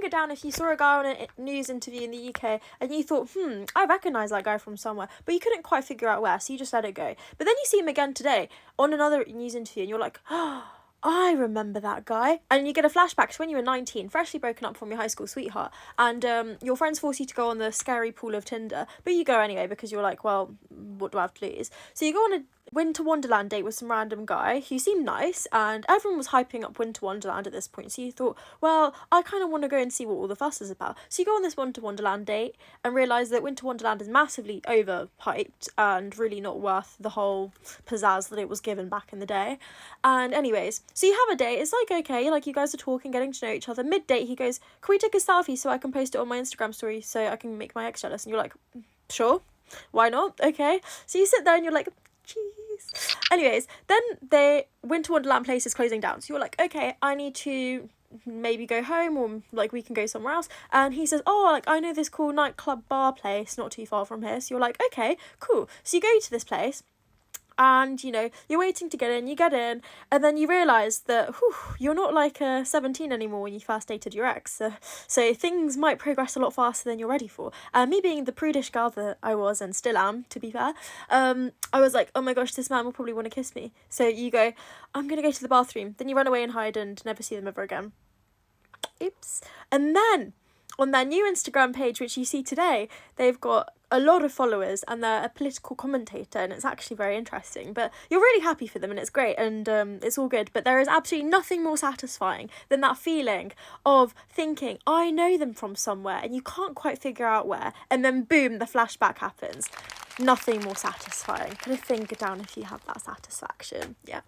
it down if you saw a guy on a news interview in the UK and you thought, I recognise that guy from somewhere, but you couldn't quite figure out where, so you just let it go. But then you see him again today on another news interview and you're like, oh, I remember that guy. And you get a flashback to when you were 19, freshly broken up from your high school sweetheart, and your friends force you to go on the scary pool of Tinder, but you go anyway because you're like, well, what do I have to lose? So you go on a Winter Wonderland date with some random guy who seemed nice, and everyone was hyping up Winter Wonderland at this point, so you thought, well, I kind of want to go and see what all the fuss is about. So you go on this Winter Wonderland date and realise that Winter Wonderland is massively overhyped and really not worth the whole pizzazz that it was given back in the day. And anyways, so you have a date, it's like, okay, like you guys are talking, getting to know each other. Mid-date he goes, can we take a selfie so I can post it on my Instagram story so I can make my ex jealous? And you're like, sure, why not? Okay. So you sit there and you're like, jeez. Anyways, then the Winter Wonderland place is closing down. So you're like, okay, I need to maybe go home, or like we can go somewhere else. And he says, oh, like I know this cool nightclub bar place not too far from here. So you're like, okay, cool. So you go to this place and you know you're waiting to get in, you get in, and then you realise that you're not like 17 anymore when you first dated your ex, so things might progress a lot faster than you're ready for. Me being the prudish girl that I was and still am, to be fair, I was like, oh my gosh, this man will probably want to kiss me. So you go, I'm gonna go to the bathroom, then you run away and hide and never see them ever again. Oops. And then on their new Instagram page, which you see today, they've got a lot of followers and they're a political commentator, and it's actually very interesting. But you're really happy for them and it's great, and it's all good. But there is absolutely nothing more satisfying than that feeling of thinking, I know them from somewhere, and you can't quite figure out where, and then boom, the flashback happens. Nothing more satisfying. Put a finger down if you have that satisfaction. Yeah.